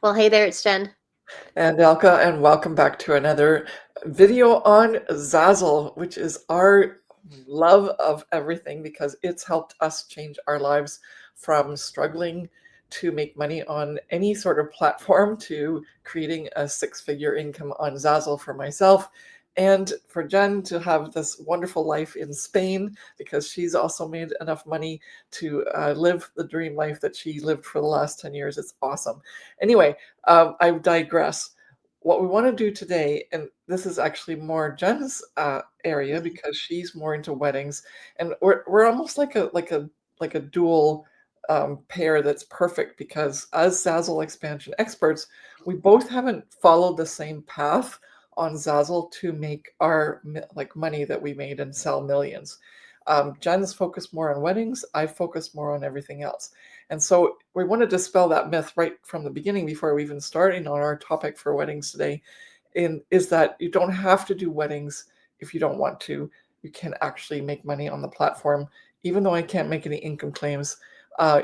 Well, hey there, it's Jen. And Elke, and welcome back to another video on Zazzle, which is our love of everything because it's helped us change our lives from struggling to make money on any sort of platform to creating a six-figure income on Zazzle for myself and for Jen to have this wonderful life in Spain because she's also made enough money to live the dream life that she lived for the last 10 years. It's awesome. Anyway, I digress. What we want to do today, and this is actually more Jen's area because she's more into weddings, and we're almost like a dual pair that's perfect because as Zazzle expansion experts, we both haven't followed the same path on Zazzle to make our like money that we made and sell millions. Jen's focused more on weddings. I focus more on everything else. And so we want to dispel that myth right from the beginning before we even starting on our topic for weddings today, is that you don't have to do weddings if you don't want to. You can actually make money on the platform, even though I can't make any income claims,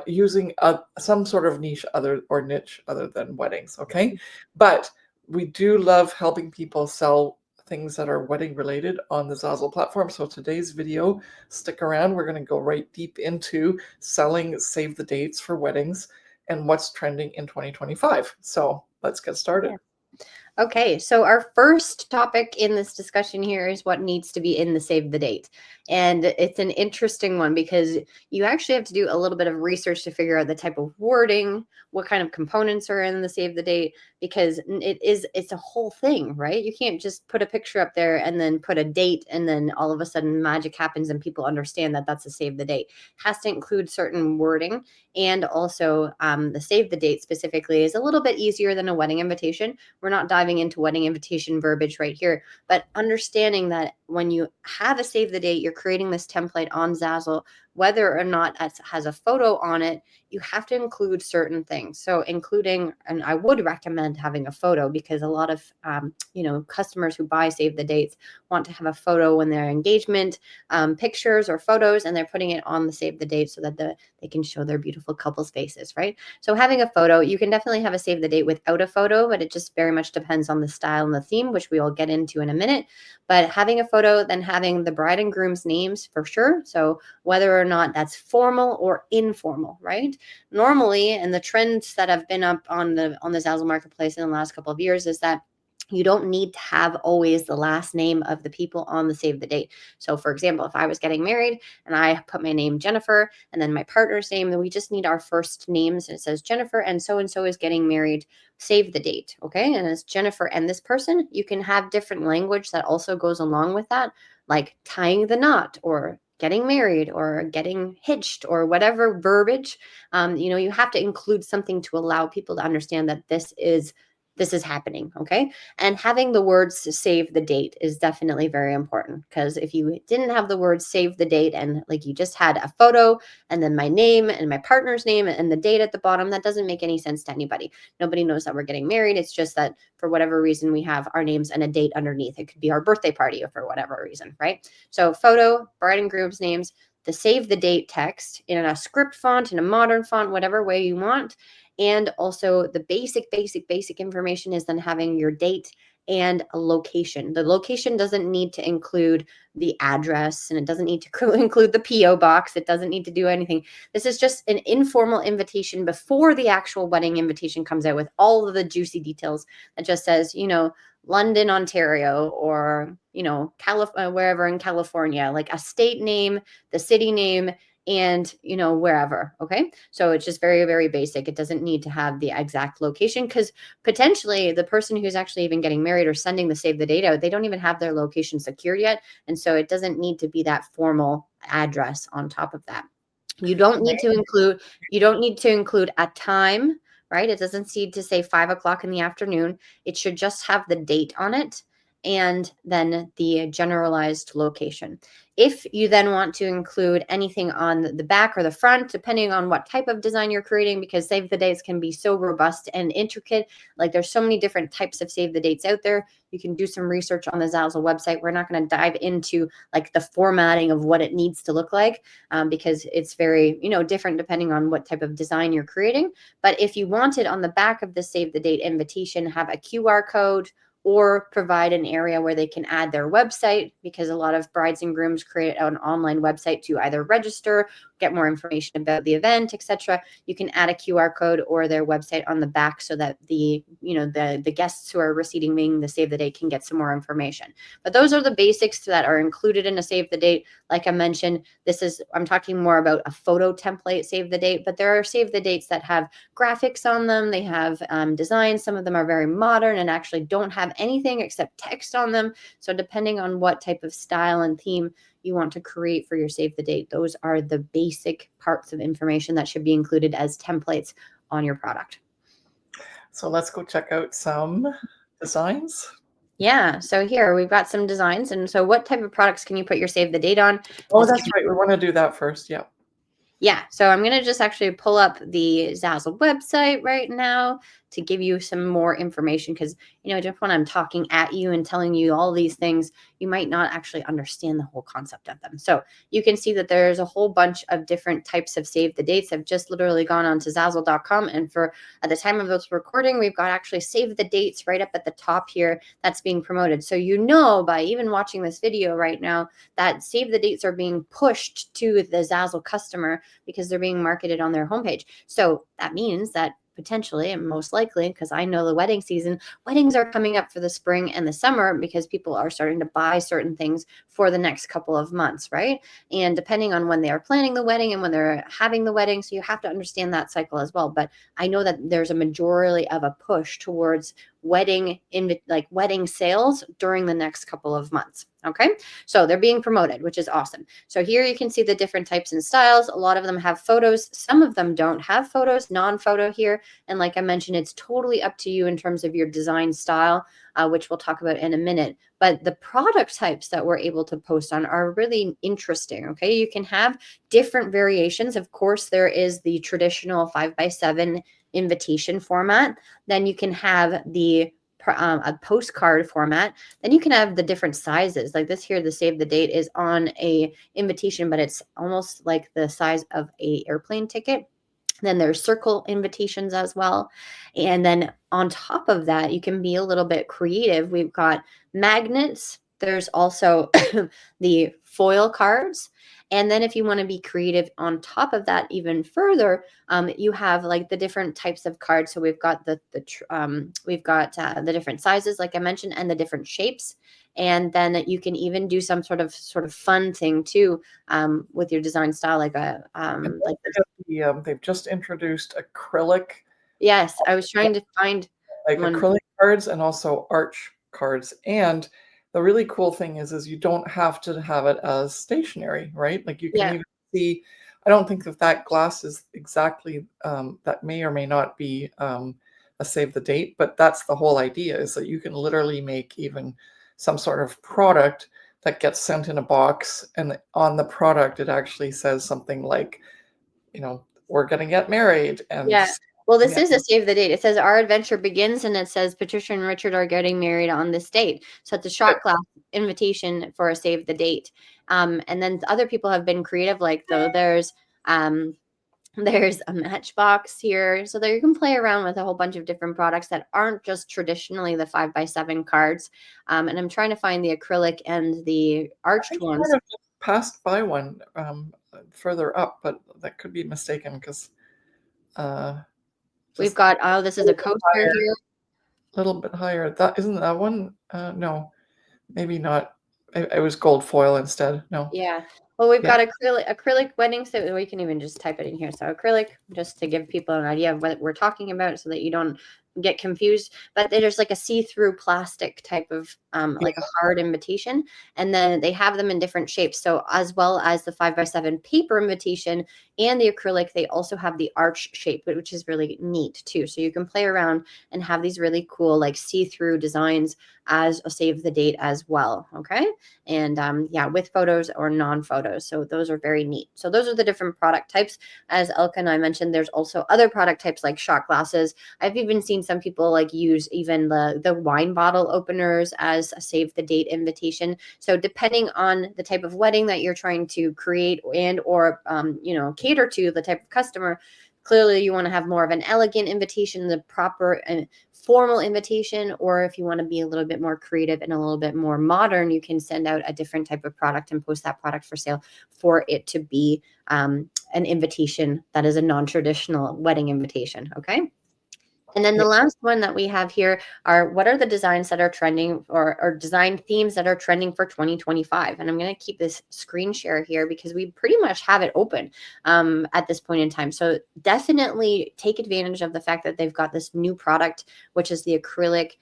using some sort of niche other than weddings. Okay, but we do love helping people sell things that are wedding related on the Zazzle platform. So today's video, stick around. We're going to go right deep into selling save the dates for weddings and what's trending in 2025. So let's get started. Yeah. Okay, so our first topic in this discussion here is what needs to be in the save the date. And it's an interesting one because you actually have to do a little bit of research to figure out the type of wording, what kind of components are in the save the date, because it's a whole thing, right? You can't just put a picture up there and then put a date and then all of a sudden magic happens and people understand that that's a save the date. It has to include certain wording, and also the save the date specifically is a little bit easier than a wedding invitation. We're not diving into wedding invitation verbiage right here, but understanding that when you have a save the date, you're creating this template on Zazzle, whether or not it has a photo on it, you have to include certain things. So including, and I would recommend having a photo because a lot of, customers who buy save the dates want to have a photo when their engagement pictures or photos, and they're putting it on the save the date so that they can show their beautiful couples faces, right? So having a photo, you can definitely have a save the date without a photo, but it just very much depends on the style and the theme, which we will get into in a minute. But having a photo, then having the bride and groom's names for sure. So whether or not that's formal or informal, right? Normally, and the trends that have been up on the Zazzle marketplace in the last couple of years is that you don't need to have always the last name of the people on the save the date. So for example, if I was getting married and I put my name Jennifer and then my partner's name, then we just need our first names. And it says Jennifer and so is getting married, save the date. Okay. And it's Jennifer and this person. You can have different language that also goes along with that, like tying the knot or getting married or getting hitched or whatever verbiage. You have to include something to allow people to understand that this is happening. Okay. And having the words to save the date is definitely very important, because if you didn't have the words save the date and like you just had a photo and then my name and my partner's name and the date at the bottom, that doesn't make any sense to anybody. Nobody knows that we're getting married. It's just that for whatever reason we have our names and a date underneath. It could be our birthday party for whatever reason, right? So photo, bride and groom's names, the save the date text in a script font, in a modern font, whatever way you want. And also the basic information is then having your date and a location. The location doesn't need to include the address, and it doesn't need to include the PO box. It doesn't need to do anything. This is just an informal invitation before the actual wedding invitation comes out with all of the juicy details that just says, London, Ontario, or, wherever in California, like a state name, the city name, and wherever. Okay, so it's just very, very basic. It doesn't need to have the exact location, because potentially the person who's actually even getting married or sending the save the date out, they don't even have their location secured yet, and so it doesn't need to be that formal address on top of that. You don't need to include a time, right? It doesn't need to say 5 o'clock in the afternoon. It should just have the date on it. and then the generalized location. If you then want to include anything on the back or the front, depending on what type of design you're creating, because save the dates can be so robust and intricate. Like there's so many different types of save the dates out there. You can do some research on the Zazzle website. We're not going to dive into like the formatting of what it needs to look like because it's very, different depending on what type of design you're creating. But if you wanted on the back of the save the date invitation, have a QR code or provide an area where they can add their website, because a lot of brides and grooms create an online website to either register, get more information about the event, etc. You can add a QR code or their website on the back so that the guests who are receiving the save the date can get some more information. But those are the basics that are included in a save the date. Like I mentioned, I'm talking more about a photo template save the date, but there are save the dates that have graphics on them. They have designs. Some of them are very modern and actually don't have anything except text on them. So depending on what type of style and theme you want to create for your save the date, those are the basic parts of information that should be included as templates on your product. So let's go check out some designs. Yeah, so here we've got some designs. And so what type of products can you put your save the date on? Oh, that's right. We want to do that first. Yeah. Yeah, so I'm going to just actually pull up the Zazzle website right now to give you some more information, because, just when I'm talking at you and telling you all these things, you might not actually understand the whole concept of them. So you can see that there's a whole bunch of different types of save the dates. I've just literally gone on to Zazzle.com, and at the time of this recording, we've got actually save the dates right up at the top here that's being promoted. So by even watching this video right now that save the dates are being pushed to the Zazzle customer because they're being marketed on their homepage. So that means that potentially and most likely, because I know the weddings are coming up for the spring and the summer because people are starting to buy certain things for the next couple of months, right? And depending on when they are planning the wedding and when they're having the wedding, so you have to understand that cycle as well. But I know that there's a majority of a push towards wedding sales during the next couple of months. Okay, so they're being promoted, which is awesome. So here you can see the different types and styles. A lot of them have photos. Some of them don't have photos, non-photo here. And like I mentioned, it's totally up to you in terms of your design style, which we'll talk about in a minute. But the product types that we're able to post on are really interesting. Okay, you can have different variations. Of course, there is the traditional 5x7 invitation format. Then you can have a postcard format. Then you can have the different sizes. Like this here, the save the date is on a invitation, but it's almost like the size of a airplane ticket. Then there's circle invitations as well. And then on top of that, you can be a little bit creative. We've got magnets. There's also the foil cards. And then if you want to be creative on top of that even further, you have like the different types of cards. So we've got the different sizes, like I mentioned, and the different shapes. And then you can even do some sort of fun thing too, with your design style, like they've just introduced acrylic. Yes, I was trying to find acrylic cards and also arch cards. And the really cool thing is you don't have to have it as stationary, right? Like you can even see, I don't think that glass is exactly, that may or may not be a save the date, but that's the whole idea, is that you can literally make even some sort of product that gets sent in a box, and on the product it actually says something like, we're going to get married. And well, this is a save the date. It says our adventure begins, and it says Patricia and Richard are getting married on this date. So it's a shot glass invitation for a save the date. And then other people have been creative, like there's a matchbox here. So there you can play around with a whole bunch of different products that aren't just traditionally the 5x7 cards. And I'm trying to find the acrylic and the arched ones. I just passed by one further up, but that could be mistaken because we've got, this is a coaster here. A little bit higher. Isn't that one? No, maybe not. It was gold foil instead. No. Yeah. Well, we've got acrylic wedding, so we can even just type it in here. So acrylic, just to give people an idea of what we're talking about so that you don't get confused. But there's like a see-through plastic type of like a hard invitation. And then they have them in different shapes. So as well as the 5x7 paper invitation and the acrylic, they also have the arch shape, which is really neat too. So you can play around and have these really cool like see-through designs as a save the date as well. Okay. And yeah, with photos or non-photos. So those are very neat. So those are the different product types. As Elke and I mentioned, there's also other product types like shot glasses. I've even seen some people like use even the wine bottle openers as a save the date invitation. So depending on the type of wedding that you're trying to create and or cater to the type of customer, clearly you want to have more of an elegant invitation, the proper and formal invitation, or if you want to be a little bit more creative and a little bit more modern, you can send out a different type of product and post that product for sale for it to be an invitation that is a non-traditional wedding invitation. Okay. And then the last one that we have here are what are the designs that are trending or design themes that are trending for 2025? And I'm going to keep this screen share here because we pretty much have it open at this point in time. So definitely take advantage of the fact that they've got this new product, which is the acrylic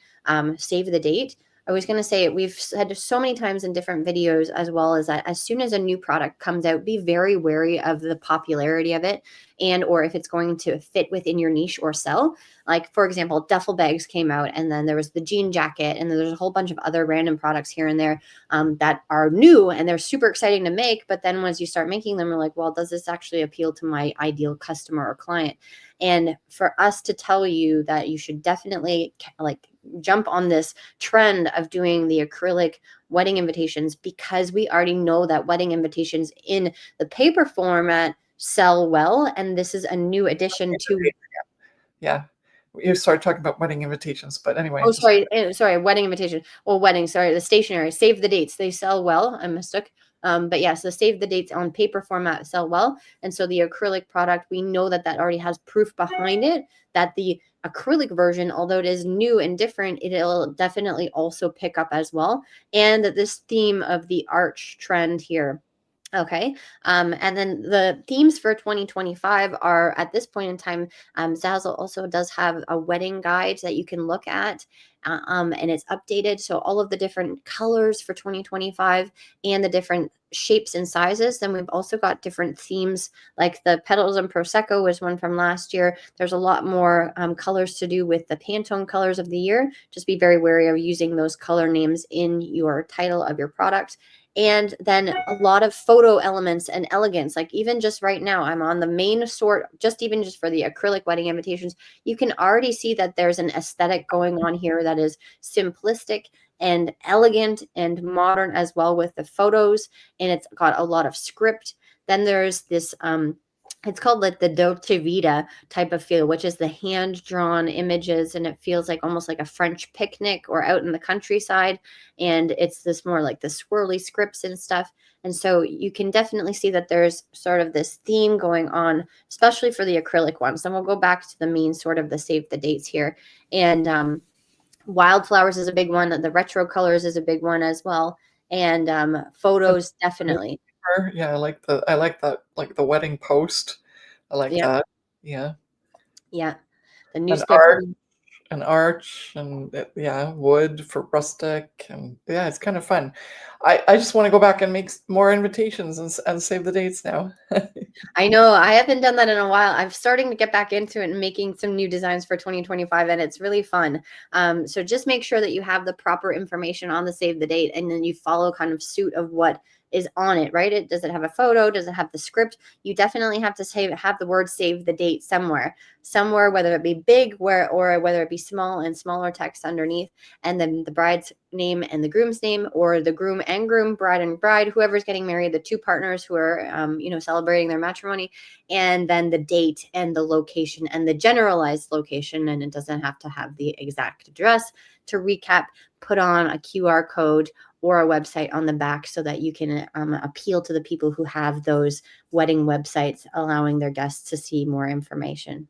save the date. I was going to say, we've said so many times in different videos as well, as that as soon as a new product comes out, be very wary of the popularity of it and or if it's going to fit within your niche or sell. Like, for example, duffel bags came out, and then there was the jean jacket, and then there's a whole bunch of other random products here and there that are new, and they're super exciting to make. But then once you start making them, you're like, well, does this actually appeal to my ideal customer or client? And for us to tell you that you should definitely like jump on this trend of doing the acrylic wedding invitations, because we already know that wedding invitations in the paper format sell well, and this is a new addition to Yeah. You started talking about wedding invitations, but anyway. Oh, sorry, wedding invitation. Well, wedding, sorry, the stationery, save the dates. They sell well. I mistook. But yes, the save the dates on paper format sell well. And so the acrylic product, we know that that already has proof behind it that the acrylic version, although it is new and different, it'll definitely also pick up as well. And this theme of the arch trend here. Okay. And then the themes for 2025 are at this point in time, Zazzle also does have a wedding guide that you can look at, and it's updated. So all of the different colors for 2025 and the different shapes and sizes. Then we've also got different themes, like the petals and Prosecco was one from last year. There's a lot more colors to do with the Pantone colors of the year. Just be very wary of using those color names in your title of your product. And then a lot of photo elements and elegance, like even just right now, I'm on the main sort, even just for the acrylic wedding invitations, you can already see that there's an aesthetic going on here that is simplistic and elegant and modern as well with the photos. And it's got a lot of script. Then there's this, it's called like the Dolce Vita type of feel, which is the hand-drawn images, and it feels like almost like a French picnic or out in the countryside. And it's this more like the swirly scripts and stuff. And so you can definitely see that there's sort of this theme going on, especially for the acrylic ones. Then we'll go back to the main sort of the save the dates here. And wildflowers is a big one. The retro colors is a big one as well. And photos, definitely. Yeah, I like that, like the wedding post. I like Yeah. that. Yeah. Yeah. The An newspaper. art, an arch, and yeah, wood for rustic, and yeah, it's kind of fun. I just want to go back and make more invitations and save the dates now. I know I haven't done that in a while. I'm starting to get back into it and making some new designs for 2025, and it's really fun. So just make sure that you have the proper information on the save the date, and then you follow kind of suit of what is on it, right? Does it have a photo? Does it have the script? You definitely have to have the word save the date somewhere, whether it be big or whether it be small and smaller text underneath, and then the bride's name and the groom's name, or the groom and groom, bride and bride, whoever's getting married, the two partners who are celebrating their matrimony, and then the date and the location and the generalized location. And it doesn't have to have the exact address. To recap, put on a QR code or a website on the back so that you can appeal to the people who have those wedding websites, allowing their guests to see more information.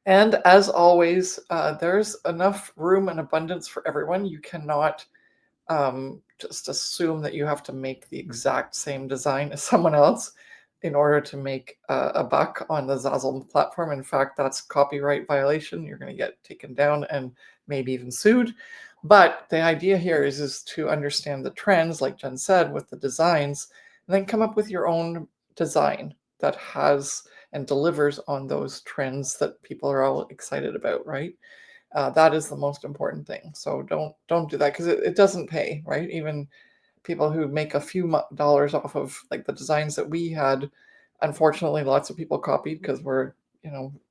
And as always, there's enough room and abundance for everyone. You cannot just assume that you have to make the exact same design as someone else in order to make a buck on the Zazzle platform. In fact, that's copyright violation. You're going to get taken down and maybe even sued. But the idea here is to understand the trends, like Jen said, with the designs, and then come up with your own design that has and delivers on those trends that people are all excited about, right? That is the most important thing. So don't do that, because it doesn't pay, right? Even people who make a few dollars off of like the designs that we had, unfortunately, lots of people copied because we're,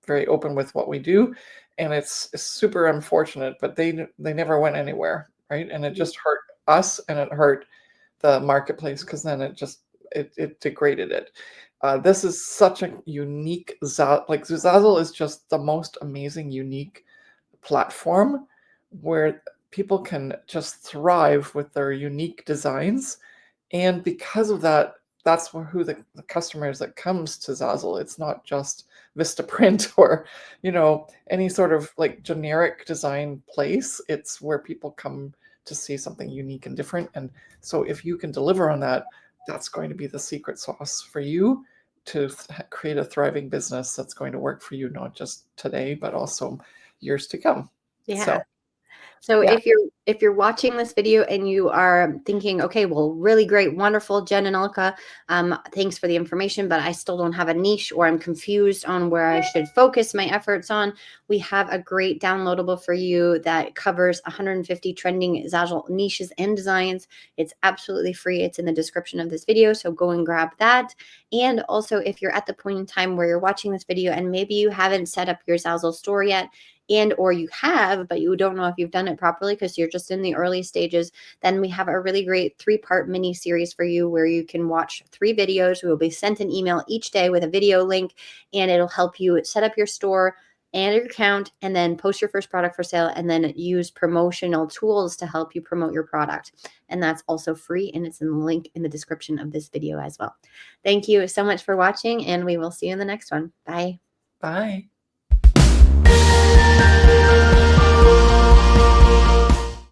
very open with what we do, and it's super unfortunate. But they never went anywhere, right? And it just hurt us, and it hurt the marketplace, because then it degraded it. This is such a unique Zazzle is just the most amazing, unique platform where people can just thrive with their unique designs. And because of that, that's who the customers that comes to Zazzle. It's not just Vistaprint or, any sort of like generic design place. It's where people come to see something unique and different. And so if you can deliver on that, that's going to be the secret sauce for you to create a thriving business that's going to work for you, not just today, but also years to come. Yeah. So, So yeah. if you're watching this video and you are thinking, okay, well, really great, wonderful, Jen and Elke, thanks for the information, but I still don't have a niche, or I'm confused on where I should focus my efforts on, we have a great downloadable for you that covers 150 trending Zazzle niches and designs. It's absolutely free. It's in the description of this video, so go and grab that. And also, if you're at the point in time where you're watching this video and maybe you haven't set up your Zazzle store yet, and or you have, but you don't know if you've done it properly because you're just in the early stages, then we have a really great 3-part mini series for you where you can watch 3 videos. We will be sent an email each day with a video link, and it'll help you set up your store and your account, and then post your first product for sale, and then use promotional tools to help you promote your product. And that's also free, and it's in the link in the description of this video as well. Thank you so much for watching, and we will see you in the next one. Bye. Bye.